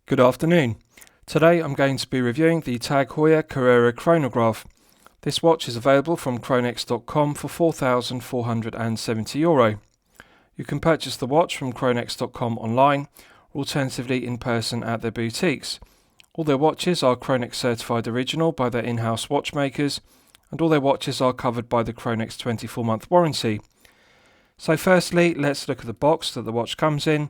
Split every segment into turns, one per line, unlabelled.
Good afternoon. Today I'm going to be reviewing the TAG Heuer Carrera Chronograph. This watch is available from chronex.com for €4,470. You can purchase the watch from chronex.com online, or alternatively in person at their boutiques. All their watches are Chronex certified original by their in-house watchmakers, and all their watches are covered by the Chronex 24-month warranty. So firstly, let's look at the box that the watch comes in,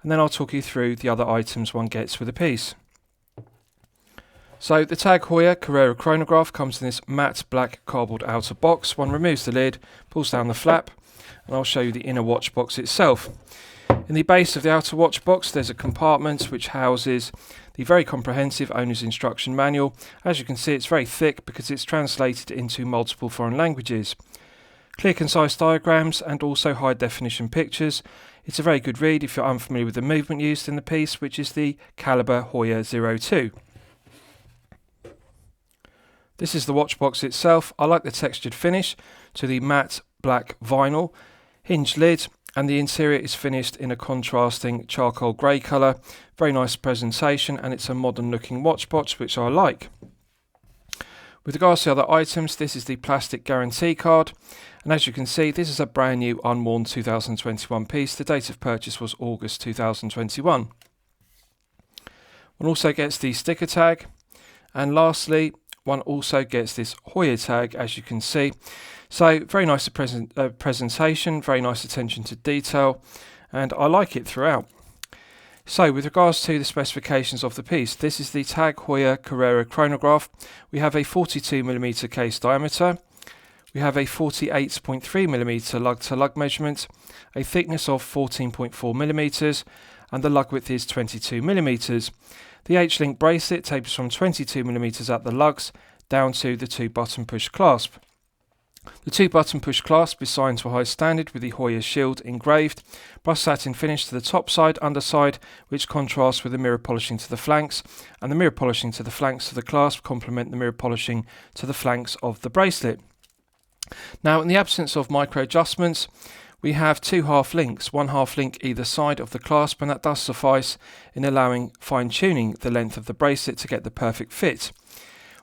and then I'll talk you through the other items one gets with a piece. So the TAG Heuer Carrera Chronograph comes in this matte black cardboard outer box. One removes the lid, pulls down the flap, and I'll show you the inner watch box itself. In the base of the outer watch box there's a compartment which houses the very comprehensive owner's instruction manual. As you can see, it's very thick because it's translated into multiple foreign languages. Clear concise diagrams and also high definition pictures. It's a very good read if you're unfamiliar with the movement used in the piece, which is the caliber Heuer 02. This is the watch box itself. I like the textured finish to the matte black vinyl, hinged lid, and the interior is finished in a contrasting charcoal grey colour. Very nice presentation, and it's a modern looking watch box which I like. With regards to other items, this is the plastic guarantee card, and as you can see this is a brand new unworn 2021 piece. The date of purchase was August 2021. One also gets the sticker tag, and lastly one also gets this Heuer tag, as you can see. So very nice presentation, very nice attention to detail, and I like it throughout. So with regards to the specifications of the piece, this is the TAG Heuer Carrera Chronograph. We have a 42mm case diameter, we have a 48.3mm lug-to-lug measurement, a thickness of 14.4mm, and the lug width is 22mm. The H-link bracelet tapers from 22mm at the lugs down to the 2-button push clasp. The 2-button push clasp is signed to a high standard with the Heuer shield engraved, brushed satin finish to the top side, underside, which contrasts with the mirror polishing to the flanks, and the mirror polishing to the flanks of the clasp complement the mirror polishing to the flanks of the bracelet. Now, in the absence of micro adjustments, we have two half links, one half link either side of the clasp, and that does suffice in allowing fine-tuning the length of the bracelet to get the perfect fit.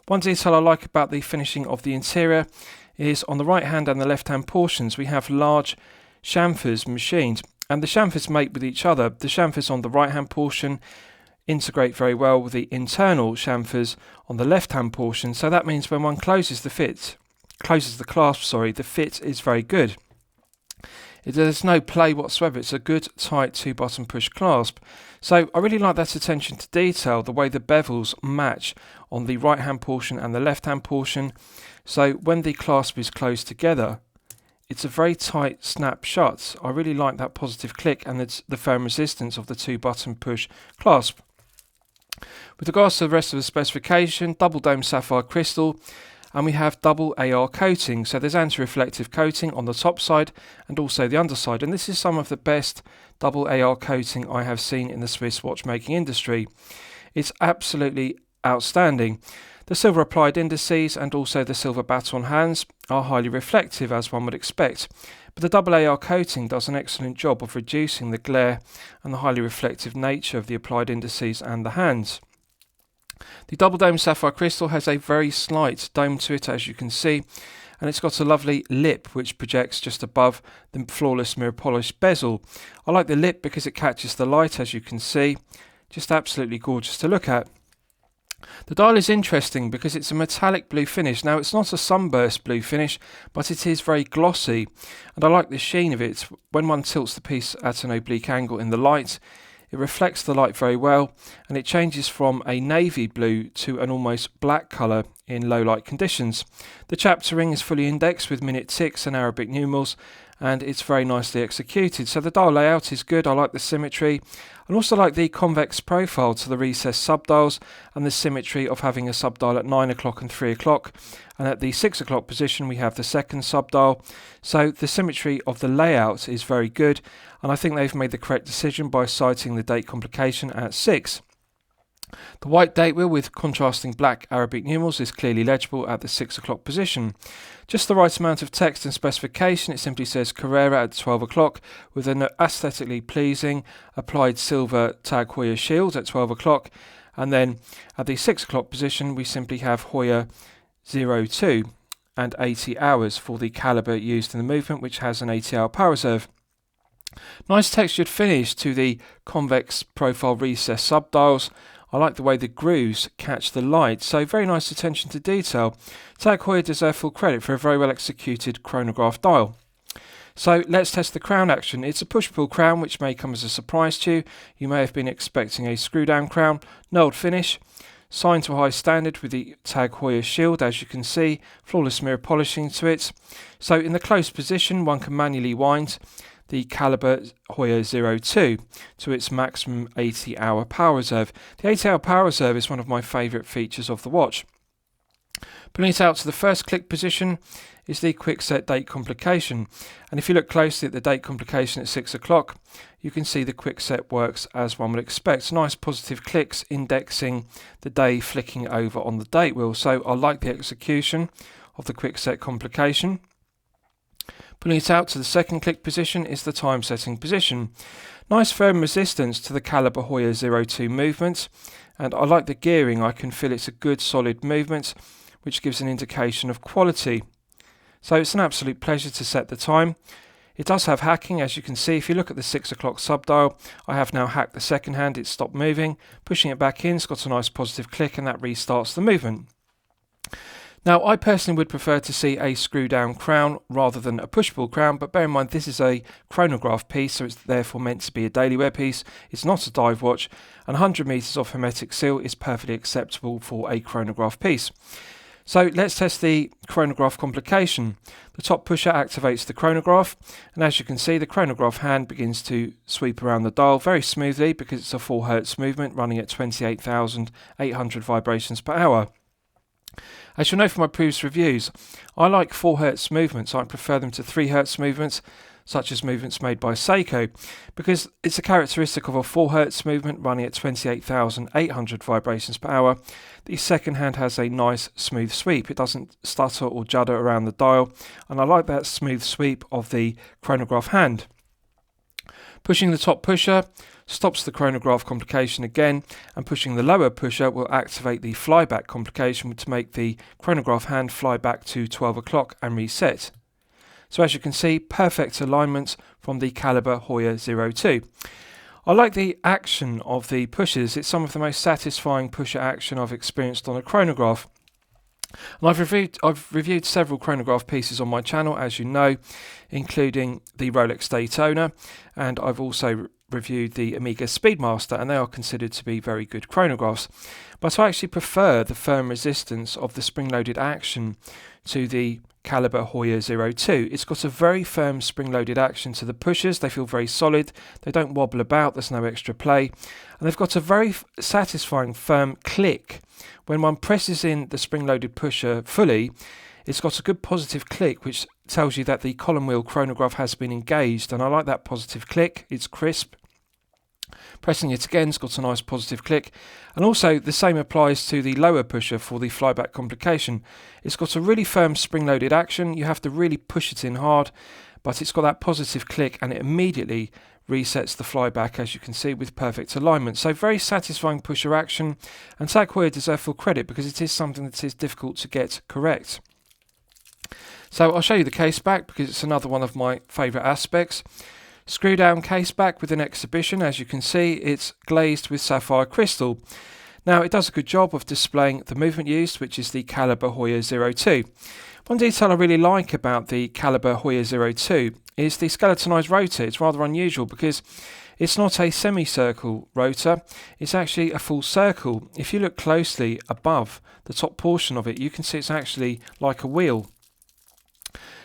One detail I like about the finishing of the interior is on the right hand and the left hand portions we have large chamfers machined, and the chamfers mate with each other. The chamfers on the right hand portion integrate very well with the internal chamfers on the left hand portion, so that means when one closes the clasp, the fit is very good. There's no play whatsoever. It's a good tight 2-button push clasp. So I really like that attention to detail, the way the bevels match on the right hand portion and the left hand portion. So when the clasp is closed together, it's a very tight snap shut. I really like that positive click and the firm resistance of the 2-button push clasp. With regards to the rest of the specification, double dome sapphire crystal, and we have double AR coating, so there's anti-reflective coating on the top side and also the underside, and this is some of the best double AR coating I have seen in the Swiss watchmaking industry. It's absolutely outstanding. The silver applied indices and also the silver baton hands are highly reflective, as one would expect, but the double AR coating does an excellent job of reducing the glare and the highly reflective nature of the applied indices and the hands. The double dome sapphire crystal has a very slight dome to it, as you can see, and it's got a lovely lip which projects just above the flawless mirror polished bezel. I like the lip because it catches the light, as you can see. Just absolutely gorgeous to look at. The dial is interesting because it's a metallic blue finish. Now, it's not a sunburst blue finish, but it is very glossy, and I like the sheen of it. When one tilts the piece at an oblique angle in the light, it reflects the light very well, and it changes from a navy blue to an almost black colour in low light conditions. The chapter ring is fully indexed with minute ticks and Arabic numerals, and it's very nicely executed. So the dial layout is good. I like the symmetry, and also like the convex profile to the recessed subdials, and the symmetry of having a subdial at 9 o'clock and 3 o'clock, and at the 6 o'clock position we have the second subdial. So the symmetry of the layout is very good, and I think they've made the correct decision by citing the date complication at 6. The white date wheel with contrasting black Arabic numerals is clearly legible at the 6 o'clock position. Just the right amount of text and specification. It simply says Carrera at 12 o'clock with an aesthetically pleasing applied silver tag Heuer shield at 12 o'clock. And then at the 6 o'clock position we simply have Heuer 02 and 80 hours for the calibre used in the movement, which has an 80-hour power reserve. Nice textured finish to the convex profile recess subdials. I like the way the grooves catch the light, so very nice attention to detail. Tag Heuer deserve full credit for a very well executed chronograph dial. So let's test the crown action. It's a push-pull crown, which may come as a surprise to you. You may have been expecting a screw-down crown. Knurled finish, signed to a high standard with the Tag Heuer shield, as you can see. Flawless mirror polishing to it. So in the close position, one can manually wind the caliber Heuer 02 to its maximum 80-hour power reserve. The 80-hour power reserve is one of my favourite features of the watch. Pulling it out to the first click position is the quick set date complication, and if you look closely at the date complication at 6 o'clock, you can see the quick set works as one would expect. Nice positive clicks indexing the day flicking over on the date wheel, so I like the execution of the quick set complication. Pulling it out to the second click position is the time setting position. Nice firm resistance to the caliber Heuer 02 movement, and I like the gearing. I can feel it's a good solid movement, which gives an indication of quality. So it's an absolute pleasure to set the time. It does have hacking, as you can see. If you look at the 6 o'clock subdial, I have now hacked the second hand. It's stopped moving. Pushing it back in, it's got a nice positive click, and that restarts the movement. Now, I personally would prefer to see a screw-down crown rather than a push-pull crown, but bear in mind this is a chronograph piece, so it's therefore meant to be a daily wear piece. It's not a dive watch, and 100 metres of hermetic seal is perfectly acceptable for a chronograph piece. So let's test the chronograph complication. The top pusher activates the chronograph, and as you can see, the chronograph hand begins to sweep around the dial very smoothly because it's a 4 Hz movement running at 28,800 vibrations per hour. As you'll know from my previous reviews, I like 4 Hz movements. I prefer them to 3 Hz movements, such as movements made by Seiko, because it's a characteristic of a 4 Hz movement running at 28,800 vibrations per hour. The second hand has a nice smooth sweep. It doesn't stutter or judder around the dial, and I like that smooth sweep of the chronograph hand. Pushing the top pusher stops the chronograph complication again, and pushing the lower pusher will activate the flyback complication to make the chronograph hand fly back to 12 o'clock and reset. So as you can see, perfect alignment from the caliber Heuer 02. I like the action of the pushers. It's some of the most satisfying pusher action I've experienced on a chronograph. And I've reviewed several chronograph pieces on my channel, as you know, including the Rolex Daytona, and I've also reviewed the Omega Speedmaster, and they are considered to be very good chronographs. But I actually prefer the firm resistance of the spring-loaded action to the caliber Heuer 02. It's got a very firm spring-loaded action to the pushers. They feel very solid. They don't wobble about. There's no extra play. And they've got a very satisfying firm click. When one presses in the spring-loaded pusher fully, it's got a good positive click, which tells you that the column wheel chronograph has been engaged, and I like that positive click. It's crisp. Pressing it again, it's got a nice positive click, and also the same applies to the lower pusher for the flyback complication. It's got a really firm spring-loaded action. You have to really push it in hard, but it's got that positive click, and it immediately resets the flyback, as you can see, with perfect alignment. So very satisfying pusher action, and Tag Heuer deserve full credit because it is something that is difficult to get correct. So I'll show you the case back because it's another one of my favourite aspects. Screw down case back with an exhibition. As you can see, it's glazed with sapphire crystal. Now it does a good job of displaying the movement used, which is the caliber Heuer 02. One detail I really like about the caliber Heuer 02 is the skeletonized rotor. It's rather unusual because it's not a semicircle rotor, it's actually a full circle. If you look closely above the top portion of it, you can see it's actually like a wheel.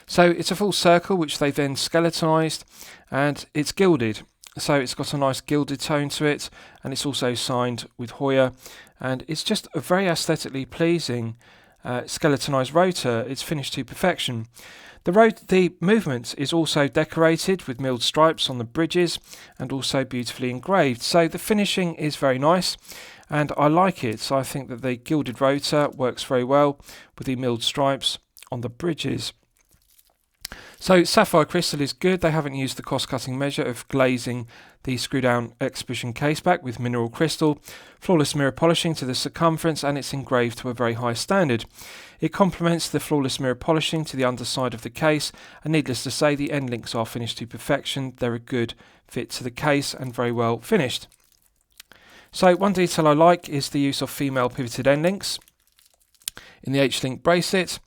So it's a full circle which they then skeletonized, and it's gilded. So it's got a nice gilded tone to it, and it's also signed with Heuer, and it's just a very aesthetically pleasing skeletonized rotor. It's finished to perfection. The movement is also decorated with milled stripes on the bridges and also beautifully engraved. So the finishing is very nice, and I like it. So I think that the gilded rotor works very well with the milled stripes on the bridges. So sapphire crystal is good. They haven't used the cost-cutting measure of glazing the screw-down exhibition case back with mineral crystal. Flawless mirror polishing to the circumference, and it's engraved to a very high standard. It complements the flawless mirror polishing to the underside of the case, and needless to say, the end links are finished to perfection. They're a good fit to the case and very well finished. So one detail I like is the use of female pivoted end links in the H-link bracelet.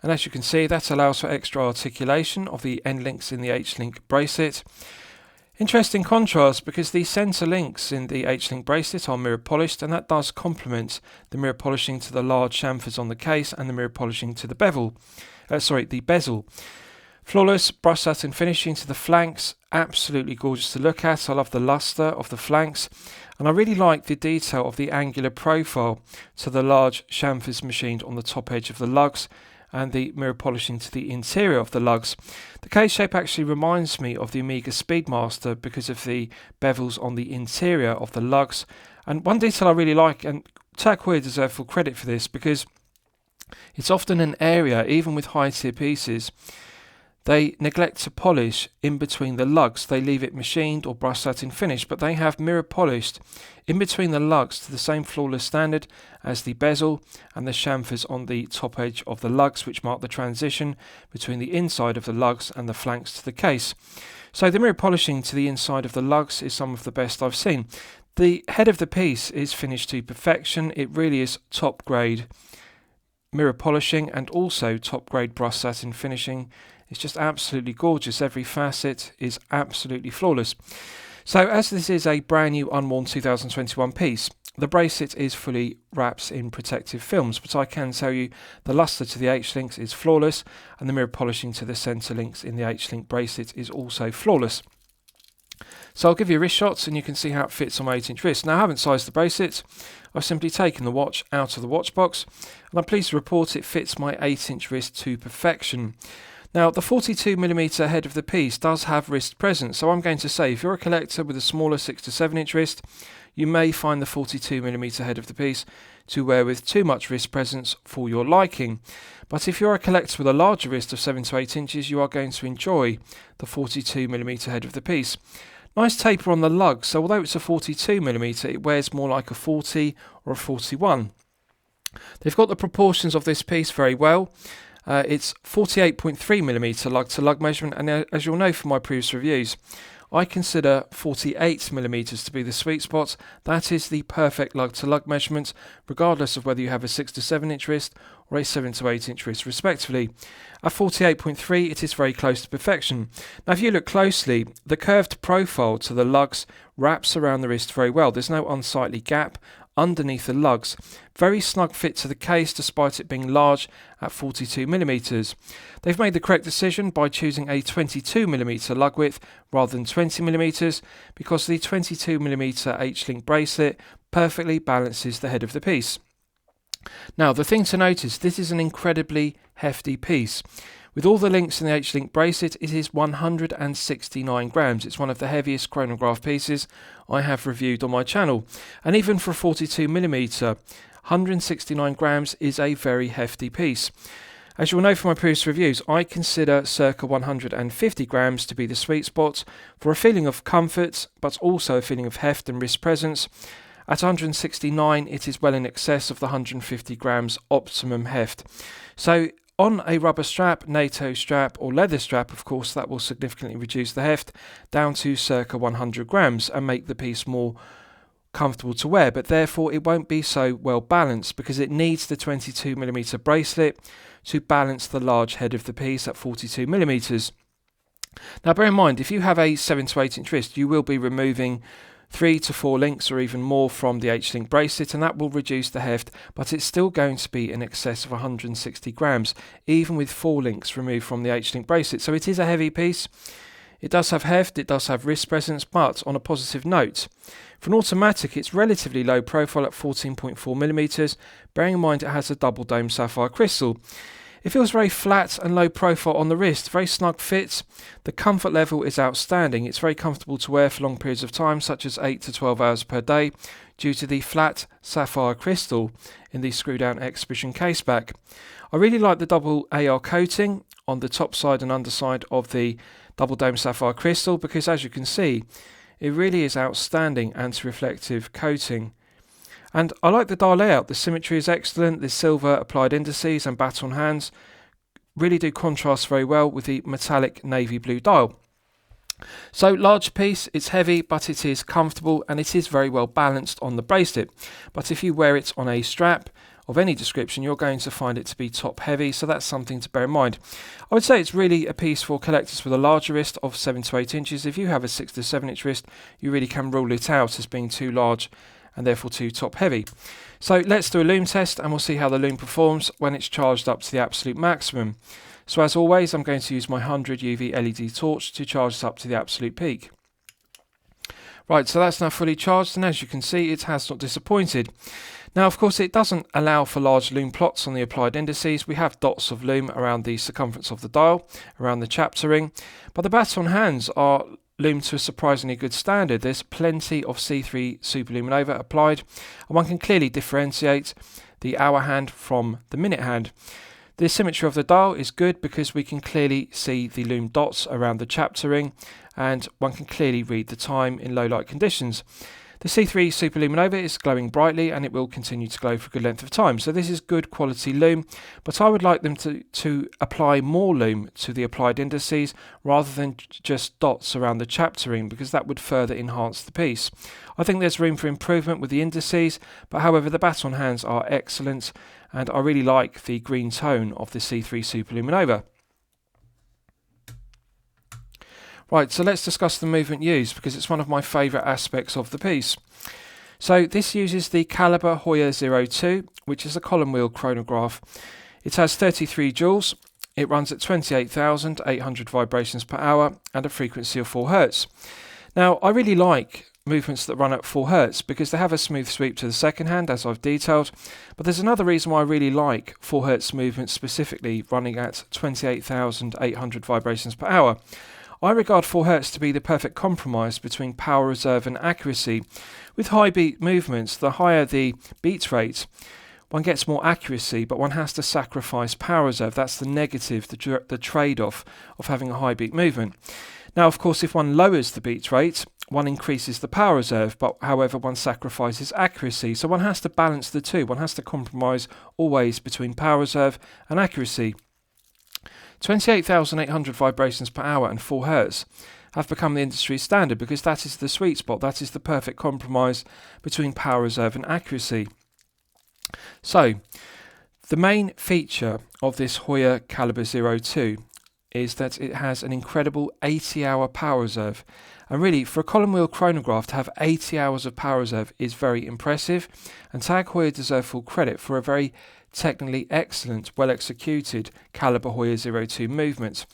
And as you can see, that allows for extra articulation of the end links in the H-link bracelet. Interesting contrast, because the centre links in the H-link bracelet are mirror polished, and that does complement the mirror polishing to the large chamfers on the case and the mirror polishing to the the bezel. Flawless brush satin finishing to the flanks, absolutely gorgeous to look at. I love the lustre of the flanks, and I really like the detail of the angular profile to the large chamfers machined on the top edge of the lugs, and the mirror polishing to the interior of the lugs. The case shape actually reminds me of the Omega Speedmaster because of the bevels on the interior of the lugs. And one detail I really like, and TAC Heuer deserve full credit for this, because it's often an area, even with high tier pieces, they neglect to polish in between the lugs. They leave it machined or brush satin finished, but they have mirror polished in between the lugs to the same flawless standard as the bezel and the chamfers on the top edge of the lugs, which mark the transition between the inside of the lugs and the flanks to the case. So the mirror polishing to the inside of the lugs is some of the best I've seen. The head of the piece is finished to perfection. It really is top grade mirror polishing and also top grade brush satin finishing. It's just absolutely gorgeous. Every facet is absolutely flawless. So as this is a brand new unworn 2021 piece, the bracelet is fully wrapped in protective films, but I can tell you the lustre to the H-links is flawless, and the mirror polishing to the centre links in the H-link bracelet is also flawless. So I'll give you wrist shots and you can see how it fits on my 8-inch wrist. Now I haven't sized the bracelet. I've simply taken the watch out of the watch box, and I'm pleased to report it fits my 8-inch wrist to perfection. Now, the 42mm head of the piece does have wrist presence, so I'm going to say if you're a collector with a smaller 6 to 7-inch wrist, you may find the 42mm head of the piece to wear with too much wrist presence for your liking. But if you're a collector with a larger wrist of 7 to 8 inches, you are going to enjoy the 42mm head of the piece. Nice taper on the lug, so although it's a 42mm, it wears more like a 40 or a 41. They've got the proportions of this piece very well. It's 48.3mm lug to lug measurement, and as you'll know from my previous reviews, I consider 48mm to be the sweet spot. That is the perfect lug to lug measurement, regardless of whether you have a 6 to 7-inch wrist or a 7 to 8-inch wrist respectively. At 48.3 it is very close to perfection. Now if you look closely, the curved profile to the lugs wraps around the wrist very well. There's no unsightly gap underneath the lugs. Very snug fit to the case despite it being large at 42mm. They've made the correct decision by choosing a 22mm lug width rather than 20mm, because the 22mm H-link bracelet perfectly balances the head of the piece. Now the thing to notice, this is an incredibly hefty piece. With all the links in the H-link bracelet, it is 169 grams. It's one of the heaviest chronograph pieces I have reviewed on my channel. And even for a 42mm, 169 grams is a very hefty piece. As you'll know from my previous reviews, I consider circa 150 grams to be the sweet spot for a feeling of comfort, but also a feeling of heft and wrist presence. At 169, it is well in excess of the 150 grams optimum heft. So on a rubber strap, NATO strap or leather strap, of course, that will significantly reduce the heft down to circa 100 grams and make the piece more comfortable to wear, but therefore it won't be so well balanced because it needs the 22mm bracelet to balance the large head of the piece at 42mm. Now bear in mind, if you have a 7 to 8 inch wrist, you will be removing 3 to 4 links or even more from the H-link bracelet, and that will reduce the heft, but it's still going to be in excess of 160 grams, even with 4 links removed from the H-link bracelet. So it is a heavy piece. It does have heft, it does have wrist presence, but on a positive note, for an automatic it's relatively low profile at 14.4mm, bearing in mind it has a double dome sapphire crystal. It feels very flat and low profile on the wrist, very snug fit. The comfort level is outstanding. It's very comfortable to wear for long periods of time, such as 8 to 12 hours per day, due to the flat sapphire crystal in the screw-down exhibition caseback. I really like the double AR coating on the top side and underside of the double dome sapphire crystal, because as you can see, it really is outstanding anti-reflective coating. And I like the dial layout. The symmetry is excellent. The silver applied indices and baton hands really do contrast very well with the metallic navy blue dial. So large piece, it's heavy, but it is comfortable and it is very well balanced on the bracelet. But if you wear it on a strap of any description, you're going to find it to be top heavy, so that's something to bear in mind. I would say it's really a piece for collectors with a larger wrist of 7 to 8 inches. If you have a 6 to 7 inch wrist, you really can rule it out as being too large and therefore too top heavy. So let's do a lume test and we'll see how the lume performs when it's charged up to the absolute maximum. So as always, I'm going to use my 100 UV LED torch to charge this up to the absolute peak. Right, so that's now fully charged, and as you can see, it has not disappointed. Now, of course, it doesn't allow for large lume plots on the applied indices. We have dots of lume around the circumference of the dial, around the chapter ring, but the baton hands are loomed to a surprisingly good standard. There's plenty of C3 superluminova applied, and one can clearly differentiate the hour hand from the minute hand. The symmetry of the dial is good because we can clearly see the lume dots around the chapter ring, and one can clearly read the time in low light conditions. The C3 superluminova is glowing brightly and it will continue to glow for a good length of time. So this is good quality lume, but I would like them to apply more lume to the applied indices rather than just dots around the chapter ring, because that would further enhance the piece. I think there's room for improvement with the indices, but however the baton hands are excellent and I really like the green tone of the C3 superluminova. Right, so let's discuss the movement used, because it's one of my favourite aspects of the piece. So this uses the caliber Heuer 02, which is a column wheel chronograph. It has 33 joules, it runs at 28,800 vibrations per hour and a frequency of 4 Hz. Now, I really like movements that run at 4 Hz because they have a smooth sweep to the second hand, as I've detailed, but there's another reason why I really like 4 Hz movements specifically running at 28,800 vibrations per hour. I regard 4 Hz to be the perfect compromise between power reserve and accuracy. With high beat movements, the higher the beat rate, one gets more accuracy, but one has to sacrifice power reserve. That's the negative, the trade-off of having a high beat movement. Now, of course, if one lowers the beat rate, one increases the power reserve, but however, one sacrifices accuracy. So one has to balance the two. One has to compromise always between power reserve and accuracy. 28,800 vibrations per hour and 4 Hz have become the industry standard because that is the sweet spot, that is the perfect compromise between power reserve and accuracy. So, the main feature of this Heuer Caliber 02 is that it has an incredible 80-hour power reserve. And really, for a column wheel chronograph to have 80 hours of power reserve is very impressive, and Tag Heuer deserve full credit for a very technically excellent, well-executed Caliber Heuer 02 movement.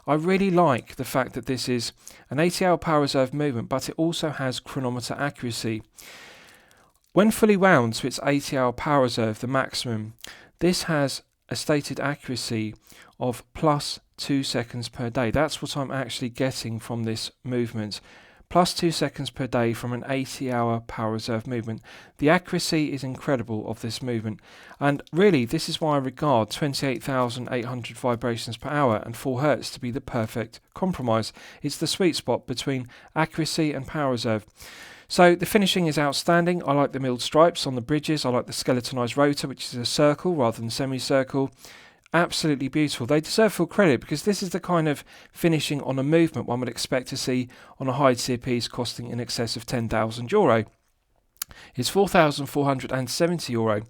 I really like the fact that this is an 80-hour power reserve movement, but it also has chronometer accuracy. When fully wound to its 80-hour power reserve, the maximum, this has a stated accuracy of plus 2 seconds per day. That's what I'm actually getting from this movement. Plus 2 seconds per day from an 80-hour power reserve movement. The accuracy is incredible of this movement, and really this is why I regard 28,800 vibrations per hour and 4 Hz to be the perfect compromise. It's the sweet spot between accuracy and power reserve. So the finishing is outstanding. I like the milled stripes on the bridges. I like the skeletonized rotor, which is a circle rather than semicircle. Absolutely beautiful. They deserve full credit because this is the kind of finishing on a movement one would expect to see on a high tier piece costing in excess of €10,000. It's €4,470.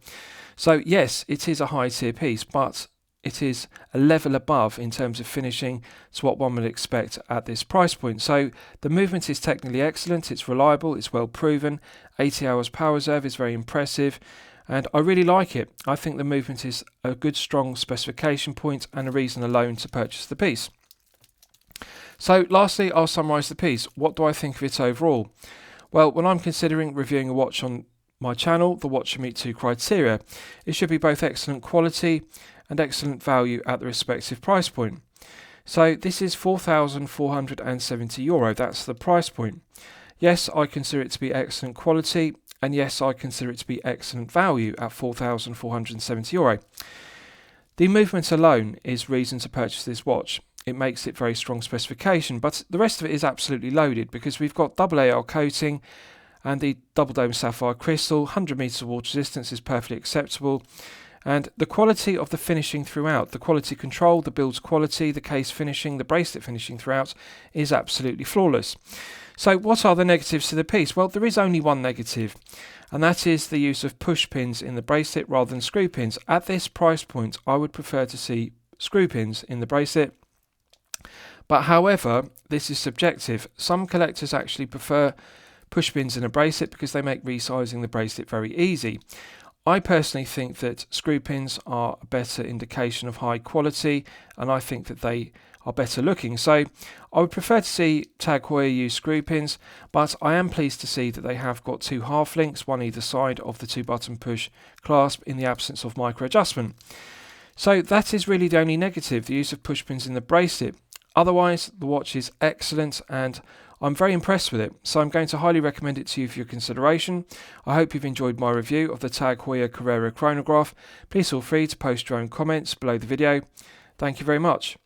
So yes, it is a high tier piece, but it is a level above in terms of finishing to what one would expect at this price point. So the movement is technically excellent, it's reliable, it's well proven, 80 hours power reserve is very impressive, and I really like it. I think the movement is a good strong specification point and a reason alone to purchase the piece. So lastly, I'll summarise the piece. What do I think of it overall? Well, when I'm considering reviewing a watch on my channel, the watch should meet 2 criteria. It should be both excellent quality and excellent value at the respective price point. So this is €4,470. That's the price point. Yes, I consider it to be excellent quality, and yes, I consider it to be excellent value at €4,470. The movement alone is reason to purchase this watch. It makes it very strong specification, but the rest of it is absolutely loaded because we've got double AR coating and the double dome sapphire crystal. 100 meters of water resistance is perfectly acceptable, and the quality of the finishing throughout, the quality control, the build's quality, the case finishing, the bracelet finishing throughout is absolutely flawless. So what are the negatives to the piece? Well, there is only one negative, and that is the use of push pins in the bracelet rather than screw pins. At this price point, I would prefer to see screw pins in the bracelet. But however, this is subjective. Some collectors actually prefer push pins in a bracelet because they make resizing the bracelet very easy. I personally think that screw pins are a better indication of high quality, and I think that they are better looking. So I would prefer to see TAG Heuer use screw pins, but I am pleased to see that they have got two half links, one either side of the 2-button push clasp in the absence of micro adjustment. So that is really the only negative, the use of push pins in the bracelet. Otherwise, the watch is excellent and I'm very impressed with it, so I'm going to highly recommend it to you for your consideration. I hope you've enjoyed my review of the TAG Heuer Carrera Chronograph. Please feel free to post your own comments below the video. Thank you very much.